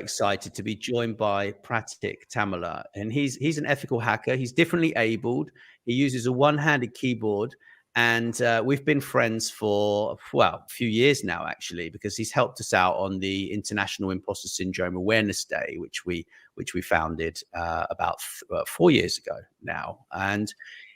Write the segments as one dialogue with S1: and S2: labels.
S1: excited to be joined by Pratik Thamalla, and he's an ethical hacker. He's differently abled. He uses a one-handed keyboard, and we've been friends for a few years now, actually, because he's helped us out on the International Imposter Syndrome Awareness Day, which we founded about 4 years ago now, and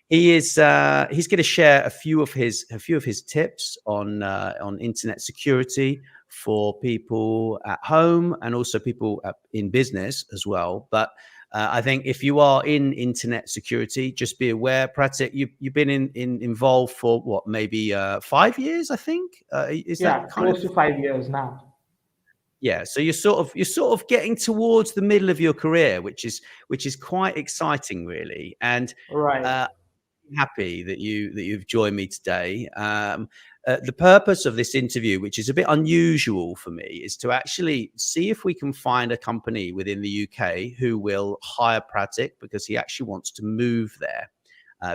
S1: he's going to share a few of his tips on internet security for people at home and also people in business as well. But I think if you are in internet security, just be aware, Pratik, you've been involved for what, maybe 5 years, I think. Is that kind
S2: close to 5 years now?
S1: Yeah, so you're sort of getting towards the middle of your career, which is quite exciting, really. And
S2: Right.
S1: happy that you've joined me today. The purpose of this interview, which is a bit unusual for me, is to actually see if we can find a company within the UK who will hire Pratik, because he actually wants to move there,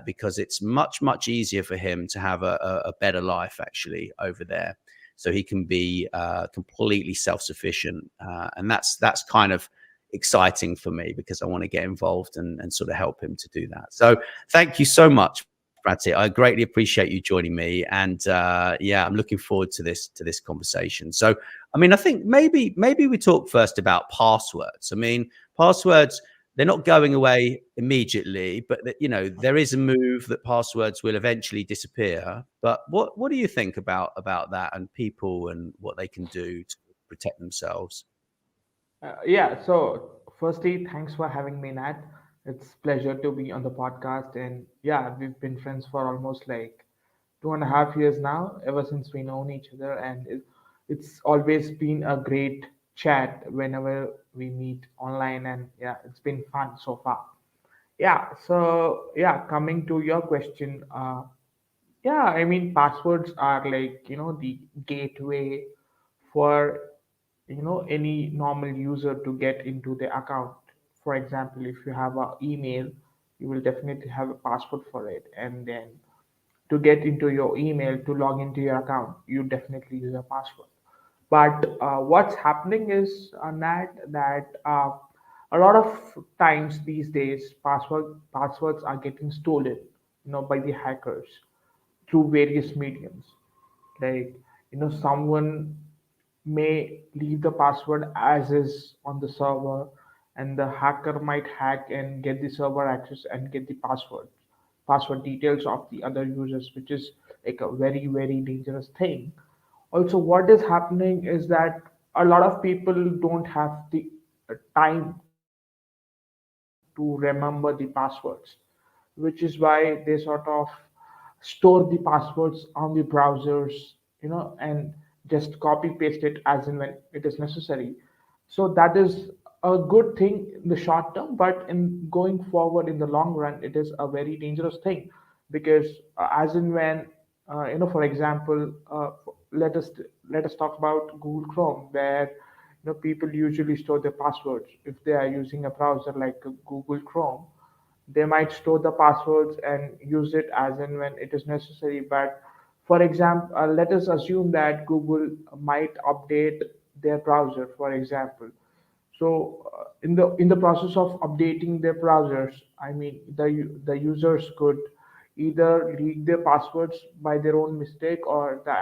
S1: because it's much easier for him to have a better life actually over there, so he can be completely self-sufficient, and that's kind of exciting for me, because I want to get involved and sort of help him to do that. So thank you so much, Pratik. I greatly appreciate you joining me, and I'm looking forward to this conversation. So I mean, I think maybe we talk first about passwords. I mean, passwords, they're not going away immediately, but there is a move that passwords will eventually disappear. But what do you think about that, and people, and what they can do to protect themselves?
S2: So firstly, thanks for having me, Nat. It's pleasure to be on the podcast, and we've been friends for almost like 2.5 years now, ever since we known each other, and it's always been a great chat whenever we meet online, and it's been fun so far. Coming to your question, I mean, passwords are like, the gateway for, any normal user to get into the account. For example, if you have an email, you will definitely have a password for it. And then to get into your email, to log into your account, you definitely use a password. But what's happening is, that a lot of times these days, passwords are getting stolen, by the hackers through various mediums. Like, someone may leave the password as is on the server, and the hacker might hack and get the server access and get the password details of the other users, which is like a very dangerous thing. Also, what is happening is that a lot of people don't have the time to remember the passwords, which is why they sort of store the passwords on the browsers, and just copy paste it as and when it is necessary. So that is a good thing in the short term, but in going forward in the long run, it is a very dangerous thing, because as and when, for example, let us talk about Google Chrome, where people usually store their passwords. If they are using a browser like Google Chrome, they might store the passwords and use it as and when it is necessary. But for example, let us assume that Google might update their browser, for example. So in the process of updating their browsers, I mean, the users could either leak their passwords by their own mistake, or the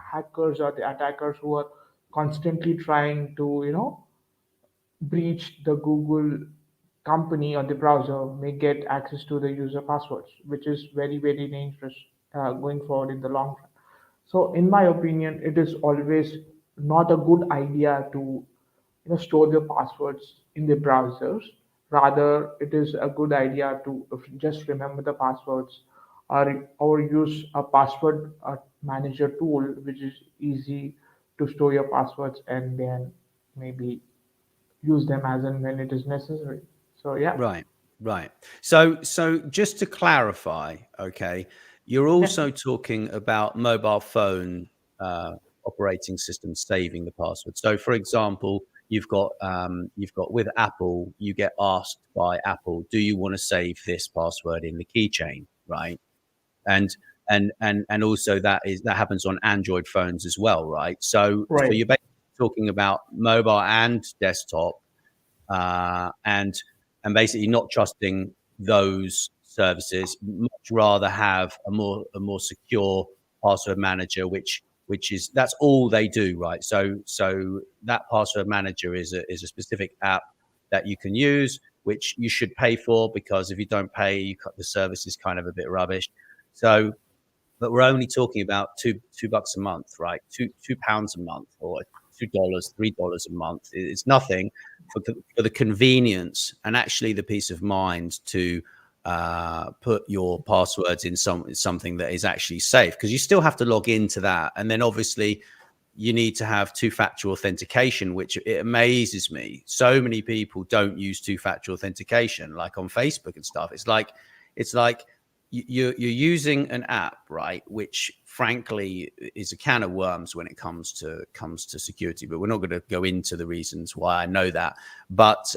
S2: hackers or the attackers who are constantly trying to breach the Google company or the browser may get access to the user passwords, which is very dangerous going forward in the long run. So, in my opinion, it is always not a good idea to store the passwords in the browsers. Rather, it is a good idea to just remember the passwords, or use a password manager tool, which is easy to store your passwords, and then maybe use them as and when it is necessary. So yeah.
S1: Right. So just to clarify, okay, you're
S2: Yeah.
S1: also talking about mobile phone operating systems saving the password. So, for example, you've got with Apple, you get asked by Apple, do you want to save this password in the keychain, right? And and also that happens on Android phones as well, right? So
S2: Right.
S1: you're basically talking about mobile and desktop, and basically not trusting those services. Much rather have a more secure password manager, which is, that's all they do, right? So that password manager is a specific app that you can use, which you should pay for, because if you don't pay, the service is kind of a bit rubbish. So, but we're only talking about $2 a month, right? £2 a month, or $2, $3 a month. It's nothing for the convenience and actually the peace of mind to put your passwords in something that is actually safe, because you still have to log into that, and then obviously you need to have two-factor authentication, which it amazes me so many people don't use two-factor authentication, like on Facebook and stuff. It's like you're using an app, right, which frankly is a can of worms when it comes to security, but we're not going to go into the reasons why. I know that, but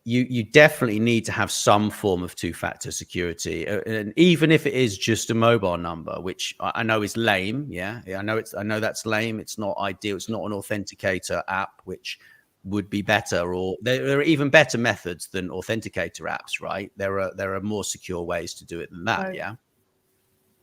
S1: you definitely need to have some form of two-factor security, and even if it is just a mobile number, which I know is lame. Yeah, I know that's lame. It's not ideal. It's not an authenticator app, which would be better, or there are even better methods than authenticator apps, right? There are more secure ways to do it than that.
S2: Right.
S1: Yeah.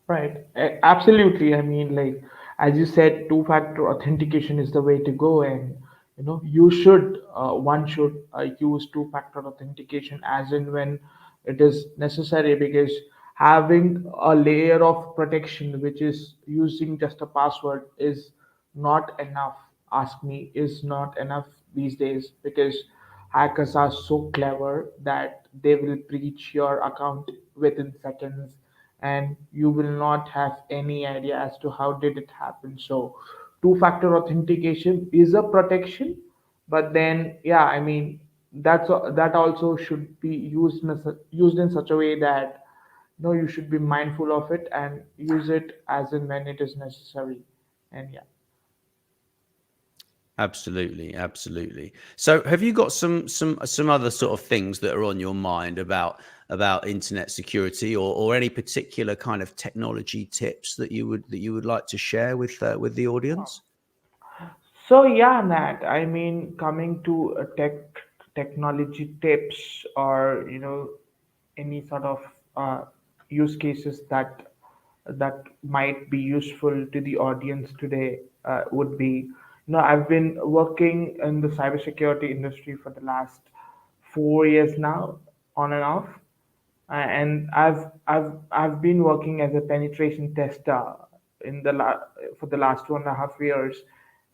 S2: Right. Absolutely. I mean, like, as you said, two-factor authentication is the way to go, and one should use two-factor authentication as and when it is necessary, because having a layer of protection, which is using just a password, is not enough. Ask me, is not enough these days, because hackers are so clever that they will breach your account within seconds, and you will not have any idea as to how did it happen. So two-factor authentication is a protection, but then, yeah, I mean, that also should be used in such a way that you should be mindful of it and use it as and when it is necessary. And yeah.
S1: Absolutely. So have you got some other sort of things that are on your mind about internet security, or any particular kind of technology tips that you would like to share with the audience?
S2: So yeah, Nat. I mean, coming to technology tips, or any sort of uh, use cases that might be useful to the audience today, would be, I've been working in the cybersecurity industry for the last 4 years now, on and off, and I've been working as a penetration tester for the last 2.5 years,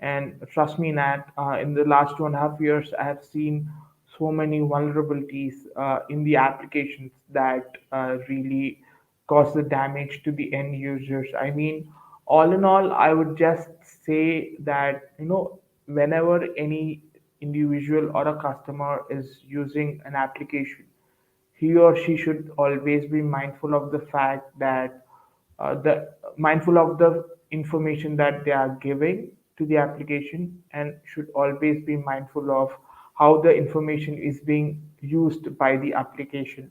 S2: and trust me, Nat, in the last 2.5 years, I have seen so many vulnerabilities in the applications that really cause the damage to the end users. I mean, all in all, I would just say that whenever any individual or a customer is using an application, he or she should always be mindful of the fact that the mindful of the information that they are giving to the application, and should always be mindful of how the information is being used by the application.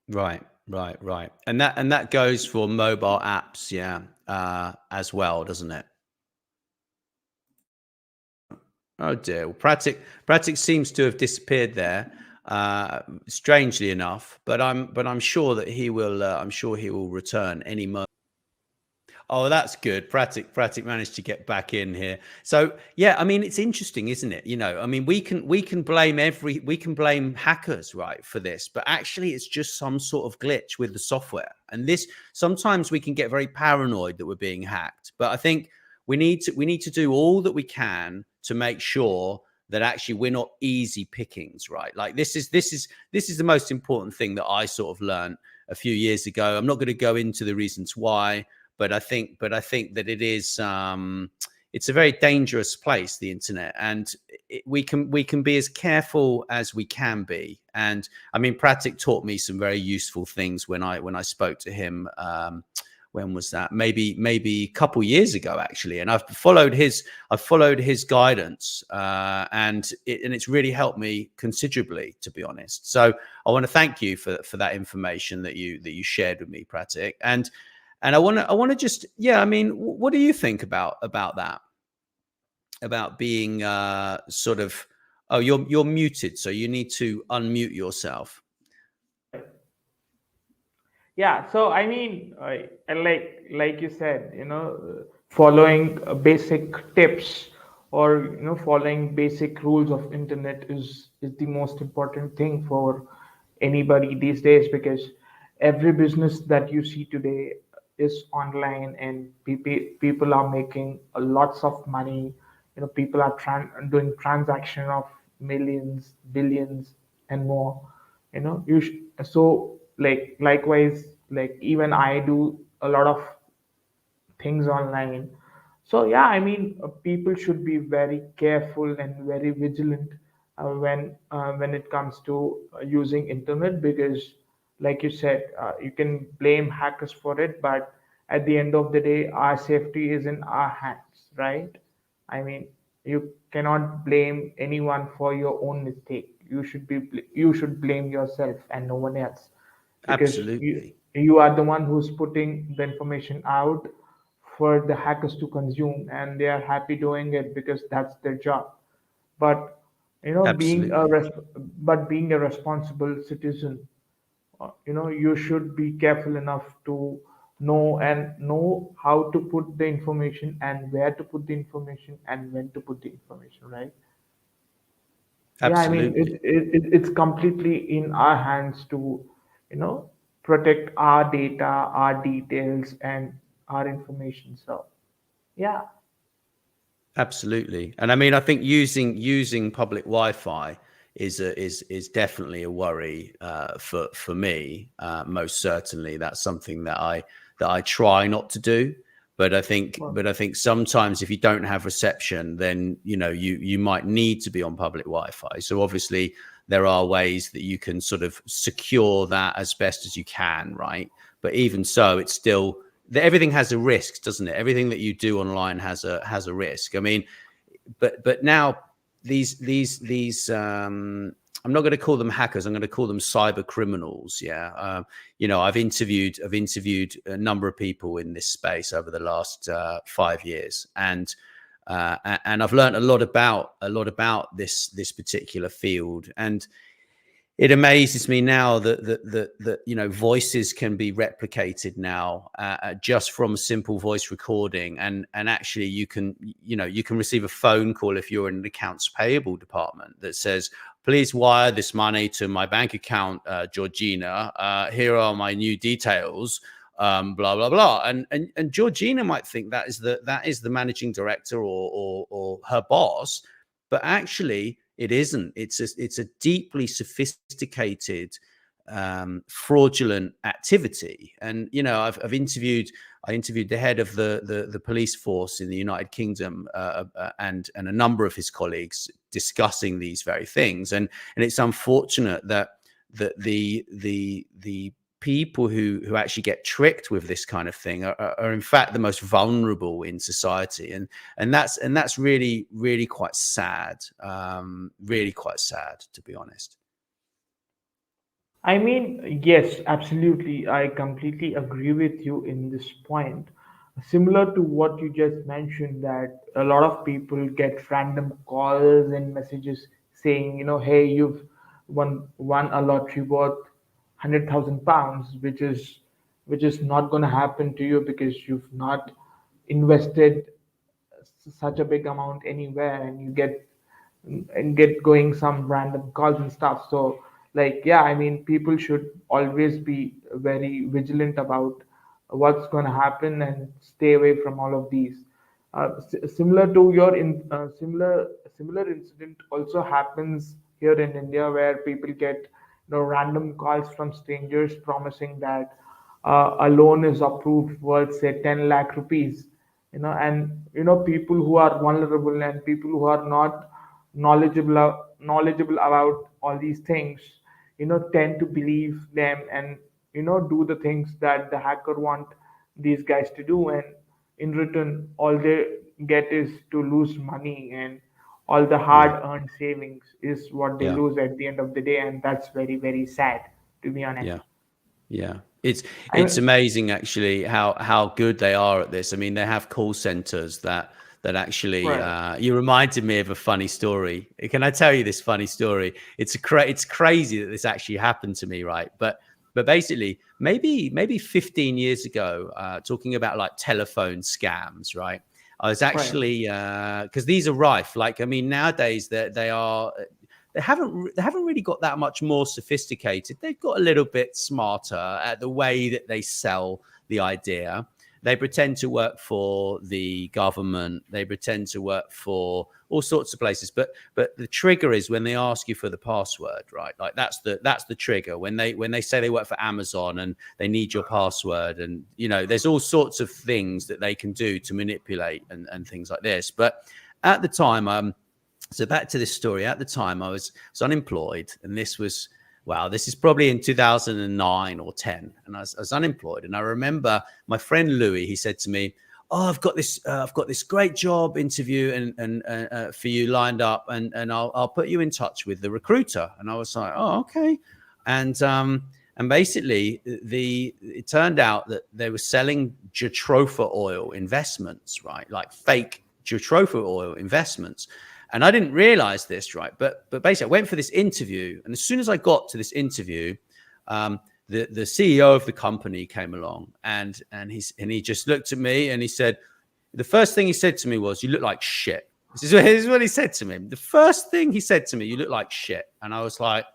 S1: Right. And that goes for mobile apps, yeah, as well, doesn't it? Oh dear. Well, Pratik seems to have disappeared there, strangely enough. But I'm sure that he will. I'm sure he will return any moment. Oh, that's good. Pratik managed to get back in here. So yeah, I mean, it's interesting, isn't it? I mean, we can blame hackers, right, for this, but actually it's just some sort of glitch with the software. And this, sometimes we can get very paranoid that we're being hacked. But I think we need to do all that we can to make sure that actually we're not easy pickings, right? Like this is the most important thing that I sort of learned a few years ago. I'm not going to go into the reasons why. But I think that it is it's a very dangerous place, the internet, and we can be as careful as we can be. And I mean, Pratik taught me some very useful things when I spoke to him. When was that? Maybe a couple years ago, actually. And I've followed his guidance, and it's really helped me considerably, to be honest. So I want to thank you for that information that you shared with me, Pratik. And I want to just, yeah, I mean, what do you think about that? About being sort of, oh, you're muted, so you need to unmute yourself.
S2: Right. Yeah, so I mean, like you said, following basic tips, or following basic rules of internet is the most important thing for anybody these days, because every business that you see today is online, and people are making lots of money. People are doing transaction of millions, billions, and more. So like likewise, like even I do a lot of things online. So yeah, I mean, people should be very careful and very vigilant when it comes to using internet, because like you said, you can blame hackers for it, but at the end of the day, our safety is in our hands, right? I mean, you cannot blame anyone for your own mistake. You should blame yourself and no one else, because
S1: Absolutely.
S2: you are the one who's putting the information out for the hackers to consume, and they are happy doing it because that's their job. But
S1: Absolutely.
S2: being a responsible citizen, you should be careful enough to know how to put the information, and where to put the information, and when to put the information, right? Yeah, I mean,
S1: Absolutely.
S2: it's completely in our hands to protect our data, our details, and our information. So yeah.
S1: Absolutely. And I mean, I think using public Wi-Fi is definitely a worry for me. Most certainly, that's something that I try not to do.
S2: Well,
S1: But I think sometimes if you don't have reception, then you might need to be on public Wi-Fi. So obviously there are ways that you can sort of secure that as best as you can, right? But even so, it's still, everything has a risk, doesn't it? Everything that you do online has a risk. I mean, but now these I'm not going to call them hackers. I'm going to call them cyber criminals. Yeah. I've interviewed a number of people in this space over the last 5 years, and I've learned a lot about this particular field. And it amazes me now that voices can be replicated now, just from a simple voice recording, and actually you can receive a phone call if you're in an accounts payable department that says, please wire this money to my bank account, Georgina. Here are my new details. Blah blah blah, and Georgina might think that is the managing director, or her boss, but actually it isn't. It's a deeply sophisticated, fraudulent activity. And I interviewed the head of the police force in the United Kingdom, and a number of his colleagues, discussing these very things. And it's unfortunate that the people who actually get tricked with this kind of thing are in fact the most vulnerable in society. And that's really quite sad. Really quite sad, to be honest.
S2: I mean, yes, absolutely. I completely agree with you in this point. Similar to what you just mentioned, that a lot of people get random calls and messages saying, hey, you've won a lottery worth £100,000, which is not going to happen to you because you've not invested such a big amount anywhere, and you get going some random calls and stuff. So like, yeah, I mean, people should always be very vigilant about what's going to happen, and stay away from all of these. Similar to your similar incident also happens here in India, where people get random calls from strangers promising that a loan is approved worth say 10 lakh rupees. And people who are vulnerable, and people who are not knowledgeable about all these things, tend to believe them, and do the things that the hacker want these guys to do. And in return, all they get is to lose money, and all the
S1: Yeah.
S2: hard earned savings is what they
S1: Yeah.
S2: lose at the end of the day. And that's very, very sad, to be honest.
S1: Yeah. Yeah. It's
S2: I
S1: it's
S2: mean,
S1: amazing actually how good they are at this. I mean, they have call centers that actually.
S2: right,
S1: You reminded me of a funny story. Can I tell you this funny story? It's crazy that this actually happened to me, right? But basically, maybe 15 years ago, talking about like telephone scams, right? I was
S2: right,
S1: actually because these are rife. Like, I mean, nowadays they are they haven't really got that much more sophisticated. They've got a little bit smarter at the way that they sell the idea. They pretend to work for the government. They pretend to work for all sorts of places. But the trigger is when they ask you for the password, right? Like that's the trigger. When they say they work for Amazon and they need your password, and there's all sorts of things that they can do to manipulate and things like this. But at the time, so back to this story. At the time, I was unemployed, and this is probably in 2009 or 10, and I was unemployed. And I remember my friend Louis. He said to me, "Oh, I've got this great job interview and for you lined up, and I'll put you in touch with the recruiter." And I was like, "Oh, okay." And basically, it turned out that they were selling Jatropha oil investments, right? Like fake Jatropha oil investments. And I didn't realize this, right? But basically, I went for this interview, and as soon as I got to this interview, the CEO of the company came along, and he just looked at me and he said, the first thing he said to me was, "You look like shit." This is what he said to me. The first thing he said to me, "You look like shit," and I was like,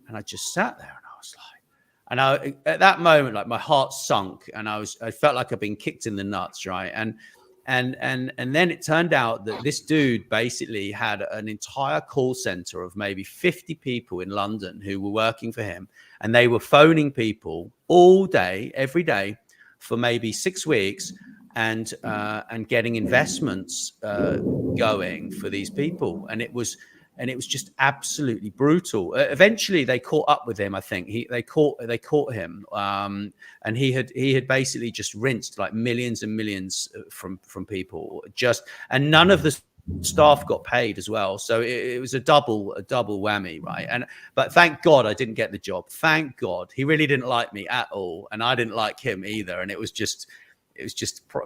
S1: and I just sat there, and I was like, at that moment, like my heart sunk, and I felt like I'd been kicked in the nuts, right? And then it turned out that this dude basically had an entire call center of maybe 50 people in London who were working for him, and they were phoning people all day, every day, for maybe 6 weeks, and getting investments going for these people, and it was just absolutely brutal. Eventually, they caught up with him. I think they caught him, and he had basically just rinsed like millions and millions from people, and none of the staff got paid as well. So it was a double whammy, right? But thank God I didn't get the job. Thank God. He really didn't like me at all, and I didn't like him either. And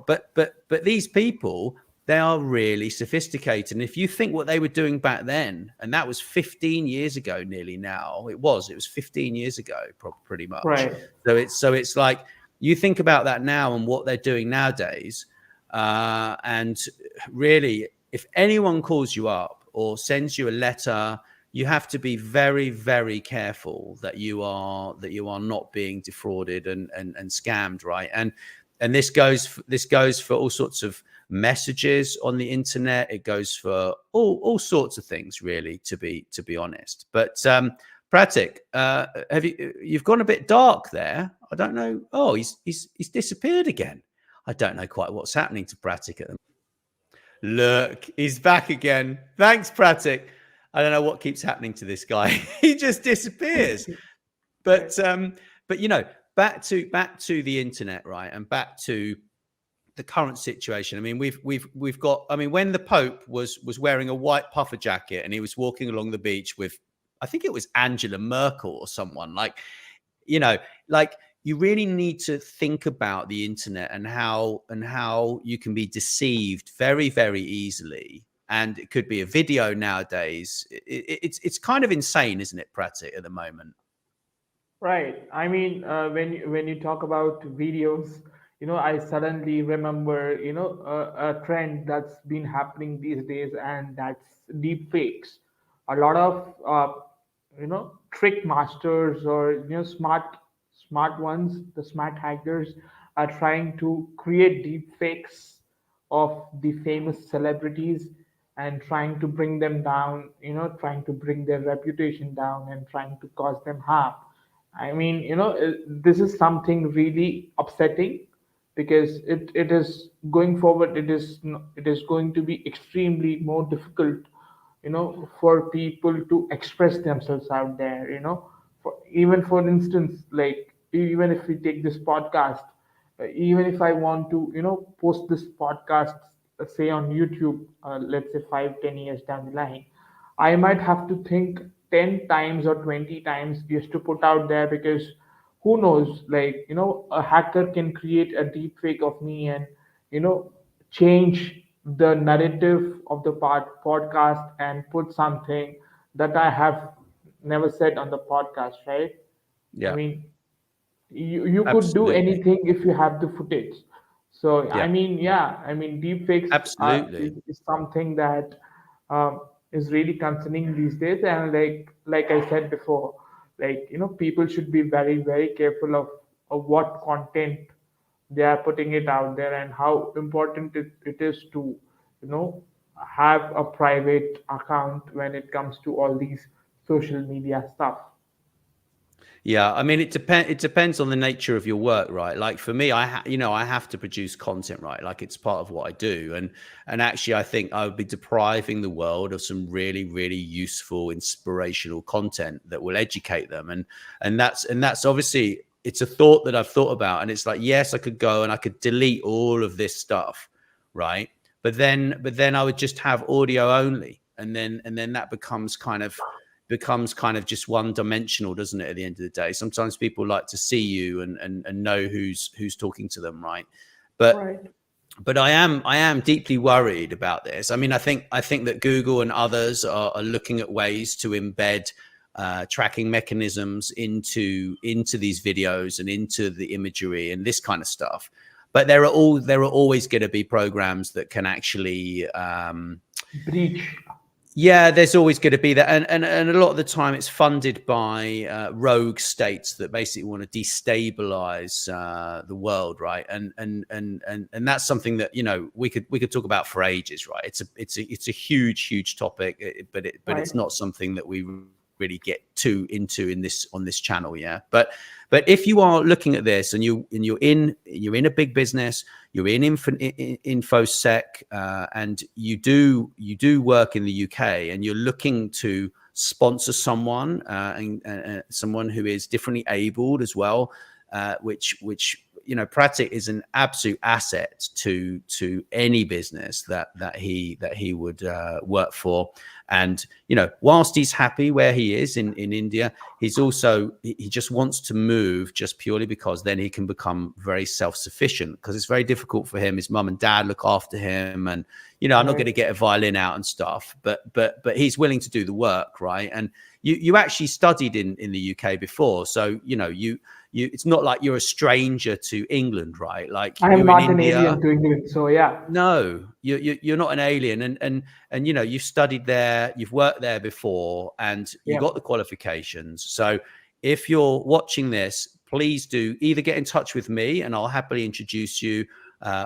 S1: but these people, they are really sophisticated. And if you think what they were doing back then, and that was 15 years ago, nearly now, it was 15 years ago, pretty much.
S2: right.
S1: So it's like, you think about that now and what they're doing nowadays. And really, if anyone calls you up or sends you a letter, you have to be very, very careful that you are not being defrauded and scammed, right? And this goes for all sorts of messages on the internet. It goes for all sorts of things, really, to be honest. But Pratik, you've gone a bit dark there. I don't know. Oh, he's disappeared again. I don't know quite what's happening to Pratik at the moment. Look, he's back again. Thanks, Pratik. I don't know what keeps happening to this guy. He just disappears. But back to the internet, right? And back to the current situation. I mean, we've got. I mean, when the Pope was wearing a white puffer jacket and he was walking along the beach with, I think it was Angela Merkel or someone, like you really need to think about the internet and how you can be deceived very, very easily. And it could be a video nowadays. It's kind of insane, isn't it, Pratik, at the moment?
S2: Right. I mean, when you talk about videos, I suddenly remember, a trend that's been happening these days, and that's deep fakes. A lot of, trick masters, or smart ones, the smart hackers, are trying to create deep fakes of the famous celebrities, and trying to bring them down, trying to bring their reputation down, and trying to cause them harm. I mean, this is something really upsetting, because it is going forward. It is going to be extremely more difficult, for people to express themselves out there. Even for instance, like, even if we take this podcast, even if I want to, post this podcast, say on YouTube, let's say 5, 10 years down the line, I might have to think 10 times or 20 times just to put out there, because who knows, like, a hacker can create a deep fake of me and, you know, change the narrative of the podcast and put something that I have never said on the podcast, right? I
S1: Yeah,
S2: mean, you could do
S1: absolutely.
S2: anything if you have the footage. So I
S1: Yeah,
S2: mean, yeah, I mean, deepfakes
S1: absolutely.
S2: is something that is really concerning these days. And like I said before, like, people should be very very careful of what content they are putting it out there, and how important it is to, you know have a private account when it comes to all these social media stuff.
S1: Yeah, I mean, it depends on the nature of your work, right? Like for me, I have to produce content, right? Like it's part of what I do, and actually, I think I would be depriving the world of some really, really useful, inspirational content that will educate them, and that's obviously it's a thought that I've thought about, and it's like, yes, I could go and I could delete all of this stuff, right? But then I would just have audio only, and then that becomes kind of just one dimensional, doesn't it? At the end of the day, sometimes people like to see you and know who's talking to them, right? But
S2: Right.
S1: but I am deeply worried about this. I mean, I think that Google and others are looking at ways to embed tracking mechanisms into these videos and into the imagery and this kind of stuff. But there are always going to be programs that can actually
S2: Breach.
S1: yeah, there's always going to be that, and a lot of the time it's funded by rogue states that basically want to destabilize the world, right? And that's something that we could talk about for ages, right? It's a huge topic, but it's
S2: Right.
S1: not something that we really get too into in this on this channel, yeah. But if you are looking at this and you're in a big business, you're in infosec, and you do work in the UK, and you're looking to sponsor someone, and someone who is differently abled as well, which Pratik is an absolute asset to any business that he would work for. And whilst he's happy where he is in India, he just wants to move just purely because then he can become very self-sufficient, because it's very difficult for him. His mum and dad look after him, and I'm not going to
S2: Right.
S1: get a violin out and stuff, but he's willing to do the work, right? And you actually studied in the UK before, so you it's not like you're a stranger to England, right? Like
S2: I am
S1: you're in
S2: not an
S1: India.
S2: alien to England, so yeah.
S1: No, you're not an alien, and you've studied there, you've worked there before, and you
S2: Yeah.
S1: got the qualifications. So if you're watching this, please do either get in touch with me, and I'll happily introduce you,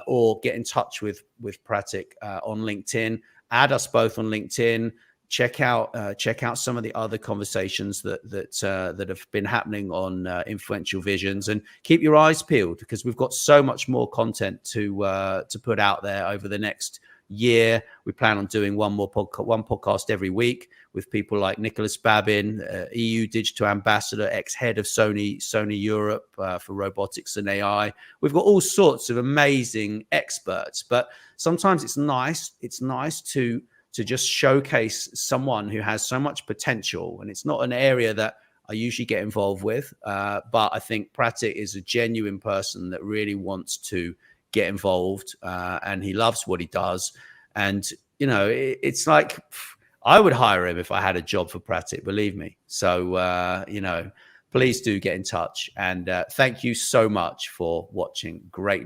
S1: or get in touch with Pratik on LinkedIn. Add us both on LinkedIn. Check out some of the other conversations that have been happening on Influential Visions, and keep your eyes peeled, because we've got so much more content to put out there over the next year. We plan on doing one podcast every week with people like Nicholas Babin, EU Digital Ambassador, ex-head of Sony Europe for robotics and AI. We've got all sorts of amazing experts, but sometimes it's nice to just showcase someone who has so much potential. And it's not an area that I usually get involved with, but I think Pratik is a genuine person that really wants to get involved, and he loves what he does. And it's like I would hire him if I had a job for Pratik, believe me. So please do get in touch, and thank you so much for watching. Great.